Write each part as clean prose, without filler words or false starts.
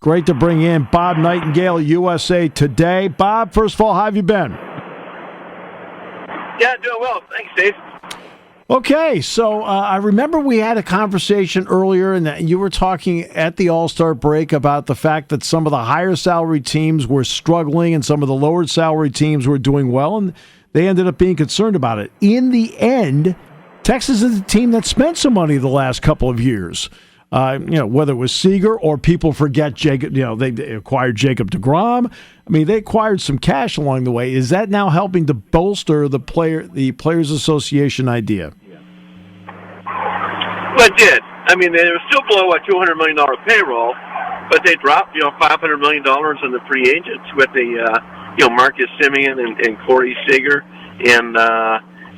Great to bring in Bob Nightengale, USA Today. Bob, first of all, how have you been? Yeah, doing well. Thanks, Dave. Okay, so I remember we had a conversation earlier, and you were talking at the All-Star break about the fact that some of the higher salary teams were struggling and some of the lower salary teams were doing well, and they ended up being concerned about it. In the end, Texas is the team that spent some money the last couple of years. Whether it was Seager or people forget Jacob, they acquired Jacob deGrom. I mean, they acquired some cash along the way. Is that now helping to bolster the Players Association idea? Well, it did. I mean, they were still below a $200 million payroll, but they dropped, $500 million on the free agents with the, Marcus Semien and Corey Seager. And,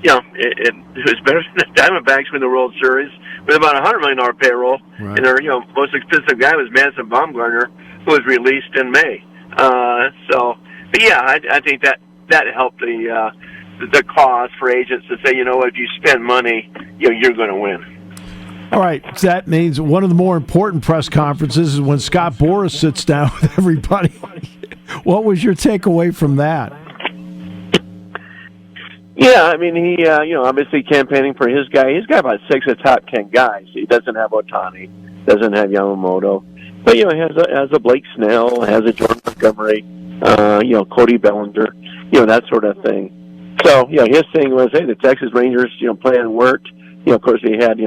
it was better than the Diamondbacks win the World Series with about a $100 million payroll. Right. And their, most expensive guy was Madison Bumgarner, who was released in May. I think that helped the cause for agents to say, if you spend money, you're going to win. All right, so that means one of the more important press conferences is when Scott Boras sits down with everybody. What was your takeaway from that? Yeah, I mean, he, obviously campaigning for his guy. He's got about 6 of the top 10 guys. He doesn't have Ohtani, doesn't have Yamamoto. But, he has a Blake Snell, has a Jordan Montgomery, Cody Bellinger, that sort of thing. So, his thing was, hey, the Texas Rangers, plan worked. Of course, he had,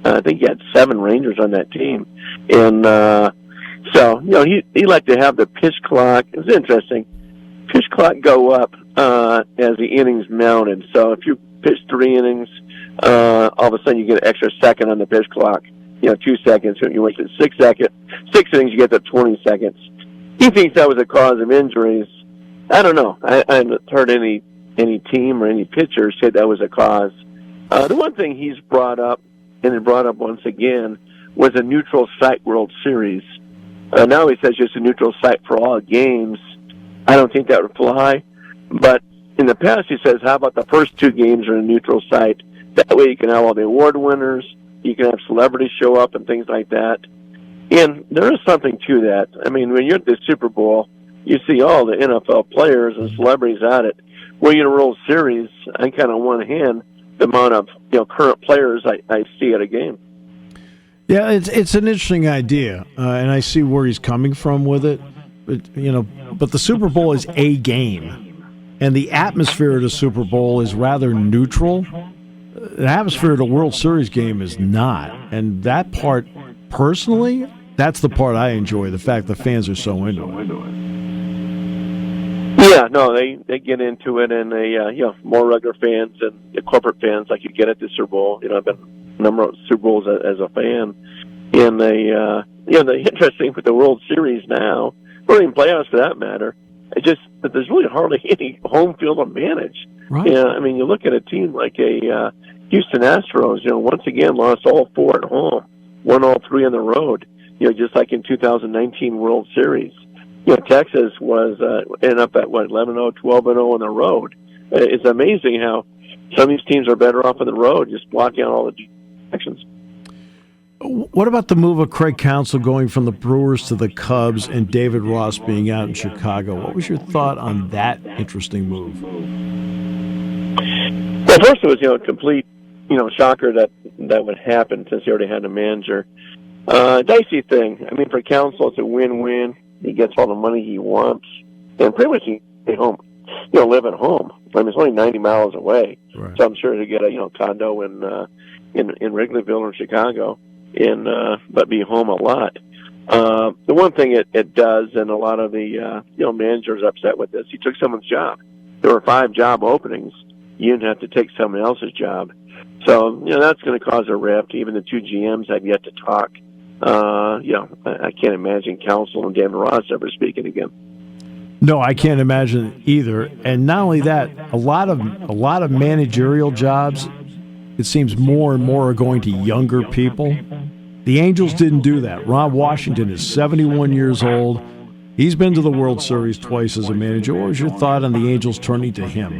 I think he had 7 Rangers on that team. And he liked to have the pitch clock. It was interesting. Pitch clock go up as the innings mounted. So if you pitch 3 innings, all of a sudden you get an extra second on the pitch clock. 2 seconds. When you wasted 6 innings, you get the 20 seconds. He thinks that was a cause of injuries. I don't know. I haven't heard any team or any pitcher say that was a cause. The one thing he's brought up, and it brought up once again, was a neutral site World Series. Now he says just a neutral site for all games. I don't think that would fly. But in the past, he says, how about the first 2 games are a neutral site? That way you can have all the award winners, you can have celebrities show up and things like that. And there is something to that. I mean, when you're at the Super Bowl, you see all the NFL players and celebrities at it. When you're in a World Series, I kind of one hand the amount of current players I see at a game. Yeah, it's an interesting idea, and I see where he's coming from with it. But the Super Bowl is a game, and the atmosphere of the Super Bowl is rather neutral. The atmosphere of the World Series game is not, and that part, personally, that's the part I enjoy. The fact the fans are so into it. Yeah, no, they get into it, and they more regular fans and the corporate fans like you get at the Super Bowl. I've been a number of Super Bowls as a fan, and the interesting with the World Series now, or even playoffs for that matter, it's just that there's really hardly any home field advantage. Right. Yeah, I mean, you look at a team like a Houston Astros. once again lost all 4 at home, won all 3 on the road. Just like in 2019 World Series. Texas was ended up at 11-0, 12-0 on the road. It's amazing how some of these teams are better off on the road, just blocking out all the actions. What about the move of Craig Counsell going from the Brewers to the Cubs and David Ross being out in Chicago? What was your thought on that interesting move? Well, first it was a complete shocker that would happen since he already had a manager. Dicey thing. I mean, for Counsell, it's a win-win. He gets all the money he wants, and pretty much he stay home. Live at home. I mean, it's only 90 miles away, right. So I'm sure he'll get a condo in Wrigleyville or Chicago, but be home a lot. The one thing it does, and a lot of the managers are upset with this. He took someone's job. There were 5 job openings. You didn't have to take someone else's job, so that's going to cause a rift. Even the 2 GMs have yet to talk. I can't imagine Counsell and David Ross ever speaking again. No, I can't imagine either. And not only that, a lot of managerial jobs, it seems more and more are going to younger people. The Angels didn't do that. Ron Washington is 71 years old. He's been to the World Series twice as a manager. What was your thought on the Angels turning to him?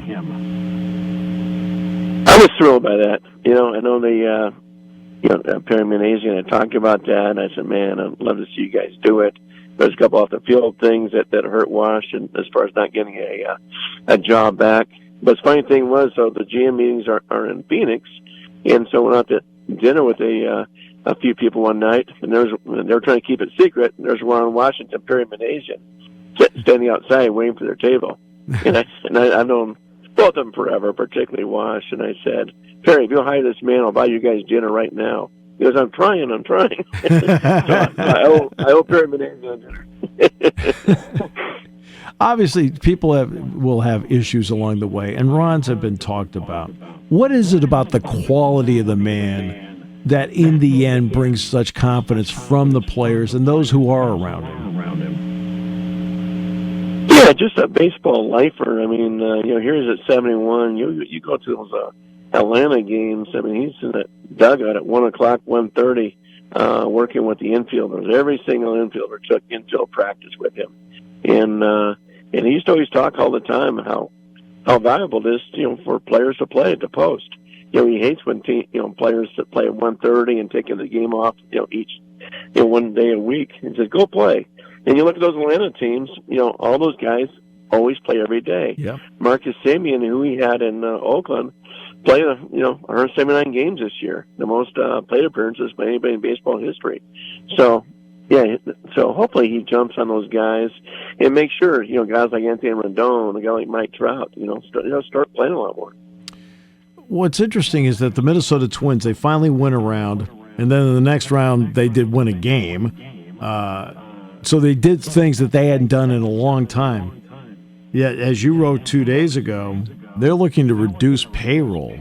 I was thrilled by that. I know Perry Manasian had talked about that, and I said, man, I'd love to see you guys do it. there's a couple off the field things that hurt Wash, and as far as not getting a job back. But the funny thing was, so the GM meetings are in Phoenix, and so went out to dinner with a few people one night, and they were trying to keep it secret. And there's one in Washington, Perry Manasian, standing outside waiting for their table. And I've known both of them forever, particularly Wash. And I said, Perry, if you'll hire this man, I'll buy you guys dinner right now. He goes, I'm trying. So I owe Perry Manasian dinner. Obviously, people will have issues along the way, and Ron's have been talked about. What is it about the quality of the man that in the end brings such confidence from the players and those who are around him? Yeah, just a baseball lifer. I mean, here he's at 71. You go to those Atlanta games. I mean, he's in the dugout at 1 o'clock, 1:30, working with the infielders. Every single infielder took infield practice with him. And he used to always talk all the time how valuable it is, for players to play at the post. He hates when players that play at 1:30 and taking the game off, each, one day a week. He says, go play. And you look at those Atlanta teams, all those guys always play every day. Yeah. Marcus Semien, who he had in Oakland, played, 179 games this year, the most plate appearances by anybody in baseball history. So, yeah, so hopefully he jumps on those guys and make sure, guys like Anthony Rendon, a guy like Mike Trout, start playing a lot more. What's interesting is that the Minnesota Twins, they finally went around, and then in the next round they did win a game. So they did things that they hadn't done in a long time. Yet, as you wrote 2 days ago, they're looking to reduce payroll.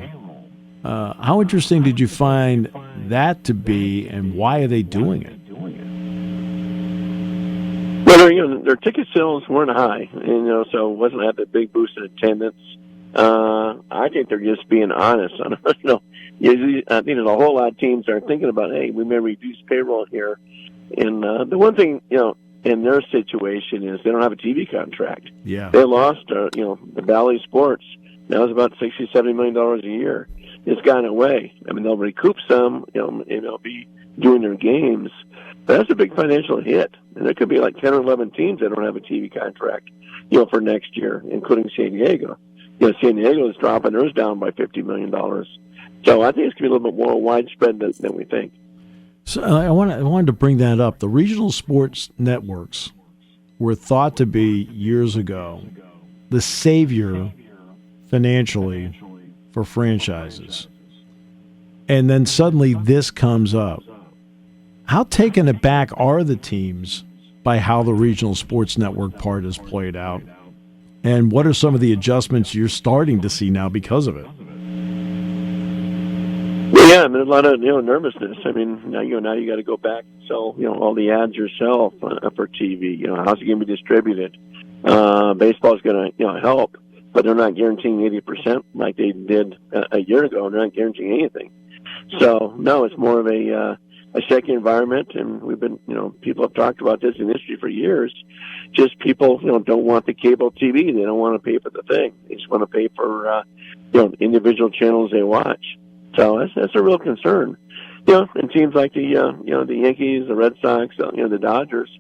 How interesting did you find that to be, and why are they doing it? Well, their ticket sales weren't high, and so it wasn't at the big boost in attendance. I think they're just being honest. I think there's a whole lot of teams that are thinking about, hey, we may reduce payroll here. And the one thing, in their situation is they don't have a TV contract. Yeah, they lost, the Valley Sports. Now it's about $60-70 million a year. It's gone away. I mean, they'll recoup some, and they'll be doing their games. But that's a big financial hit. And there could be like 10 or 11 teams that don't have a TV contract, for next year, including San Diego. San Diego is dropping theirs down by $50 million. So I think it's going to be a little bit more widespread than we think. So I wanted to bring that up. The regional sports networks were thought to be, years ago, the savior financially for franchises. And then suddenly this comes up. How taken aback are the teams by how the regional sports network part is played out? And what are some of the adjustments you're starting to see now because of it? Well, yeah, I mean, there's a lot of nervousness. I mean, now you got to go back and sell all the ads yourself for TV. How's it going to be distributed? Baseball's going to help, but they're not guaranteeing 80% like they did a year ago. They're not guaranteeing anything. So no, it's more of a shaky environment, and we've been people have talked about this in history for years. Just people don't want the cable TV. They don't want to pay for the thing. They just want to pay for individual channels they watch. So that's a real concern. And teams like the Yankees, the Red Sox, the Dodgers,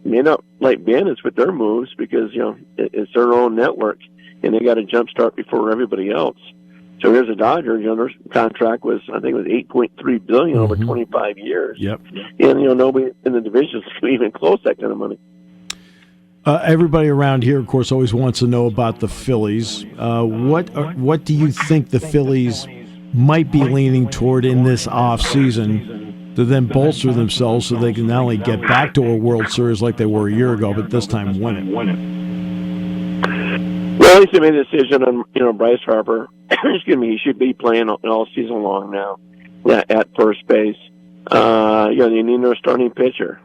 may not like bandits with their moves because it's their own network and they got to jumpstart before everybody else. So here's a Dodger. Their contract was, I think, it was $8.3 billion over 25 years. Yep. And nobody in the division is even close that kind of money. Everybody around here, of course, always wants to know about the Phillies. What do you think the Phillies might be leaning toward in this offseason to then bolster themselves so they can not only get back to a World Series like they were a year ago, but this time win it? Well, at least they made a decision on Bryce Harper. Excuse me, he should be playing all season long now at first base. They need their starting pitcher.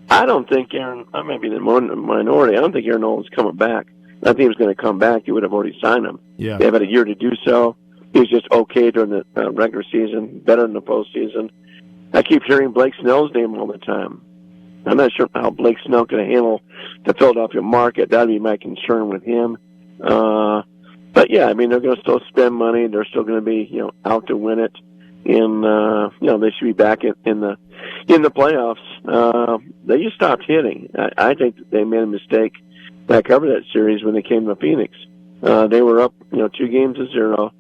I don't think I might be the minority. I don't think Aaron Nolan's coming back. I think he was going to come back. He would have already signed him. Yeah. They have had a year to do so. He was just okay during the regular season, better in the postseason. I keep hearing Blake Snell's name all the time. I'm not sure how Blake Snell can handle the Philadelphia market. That'd be my concern with him. But yeah, I mean, they're going to still spend money. They're still going to be, out to win it. they should be back in the playoffs. They just stopped hitting. I think that they made a mistake that covered that series when they came to Phoenix. They were up, 2-0.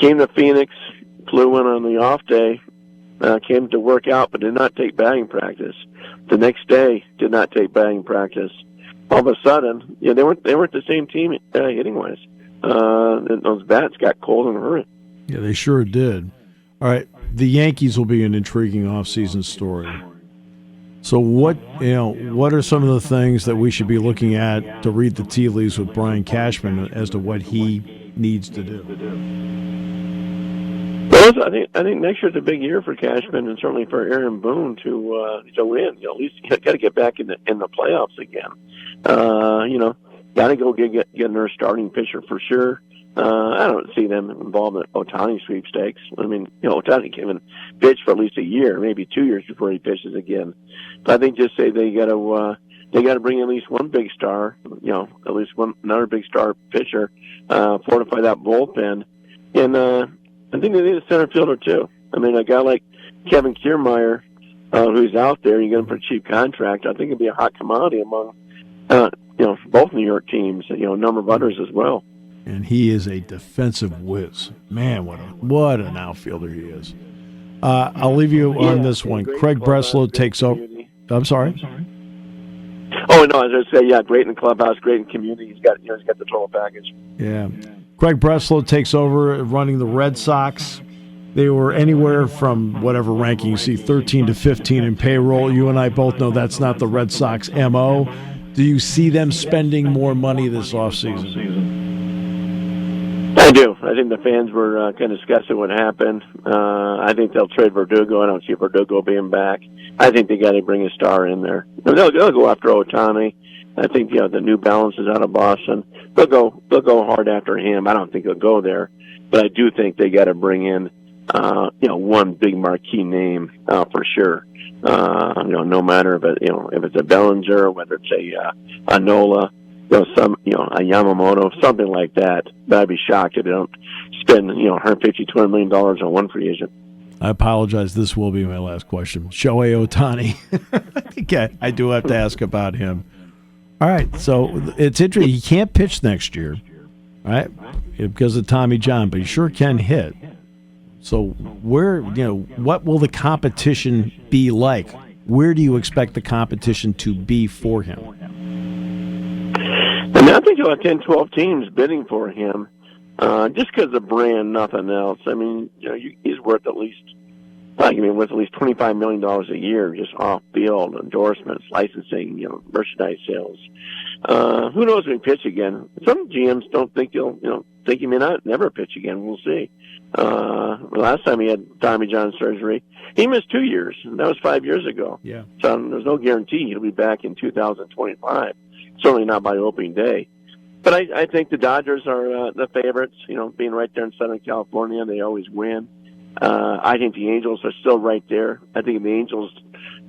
Came to Phoenix, flew in on the off day, came to work out, but did not take batting practice. The next day, did not take batting practice. All of a sudden, they weren't the same team hitting wise. Those bats got cold and hurt. Yeah, they sure did. All right, the Yankees will be an intriguing offseason story. So what are some of the things that we should be looking at to read the tea leaves with Brian Cashman as to what he needs to do? Well, I think next year's a big year for Cashman and certainly for Aaron Boone to win. At least you got to get back in the playoffs again. Got to go get another starting pitcher for sure. I don't see them involved in Ohtani sweepstakes. I mean, Ohtani came and pitched for at least a year, maybe 2 years before he pitches again. But I think just say they got to bring at least one big star, at least another big star pitcher, fortify that bullpen, and I think they need a center fielder too. I mean, a guy like Kevin Kiermaier, who's out there, you get him for a cheap contract. I think it'd be a hot commodity among both New York teams. A number of others as well. And he is a defensive whiz. Man, what an outfielder he is. I'll leave you on this one. Craig Breslow takes over. I'm sorry? Oh, no, I was going to say, great in the clubhouse, great in community. He's got the total package. Yeah. Craig Breslow takes over running the Red Sox. They were anywhere from whatever ranking you see, 13 to 15 in payroll. You and I both know that's not the Red Sox MO. Do you see them spending more money this offseason? I do. I think the fans were kind of discussing what happened. I think they'll trade Verdugo. I don't see Verdugo being back. I think they got to bring a star in there. They'll go after Ohtani. I think the New Balance is out of Boston. They'll go hard after him. I don't think they'll go there, but I do think they got to bring in one big marquee name for sure. No matter if it's a Bellinger or whether it's a Nola. A Yamamoto, something like that. But I'd be shocked if they don't spend, $150, $200 million on one free agent. I apologize. This will be my last question. Shohei Ohtani. I do have to ask about him. All right. So it's interesting. He can't pitch next year, right? Because of Tommy John, but he sure can hit. So what will the competition be like? Where do you expect the competition to be for him? I think you'll have 10, 12 teams bidding for him, just because of brand, nothing else. I mean, he's worth at least $25 million a year just off field endorsements, licensing, merchandise sales. Who knows when he pitch again? Some GMs don't think think he may not never pitch again. We'll see. Last time he had Tommy John surgery, he missed 2 years. And that was 5 years ago. Yeah. So there's no guarantee he'll be back in 2025. Certainly not by opening day. But I think the Dodgers are the favorites, being right there in Southern California. They always win. I think the Angels are still right there. I think if the Angels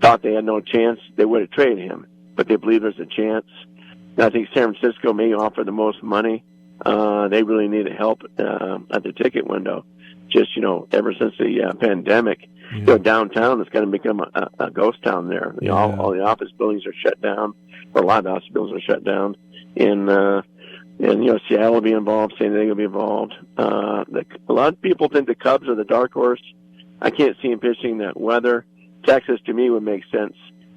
thought they had no chance, they would have traded him. But they believe there's a chance. And I think San Francisco may offer the most money. They really need help at the ticket window. Just, ever since the pandemic, downtown is going to become a ghost town there. All the office buildings are shut down. Or a lot of the office buildings are shut down. And Seattle will be involved. San Diego will be involved. A lot of people think the Cubs are the dark horse. I can't see him pitching that weather. Texas, to me, would make sense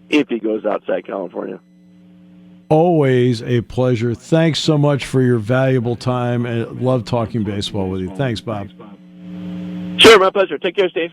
if he goes outside California. Always a pleasure. Thanks so much for your valuable time. I love talking baseball with you. Thanks, Bob. Sure, my pleasure. Take care, Steve.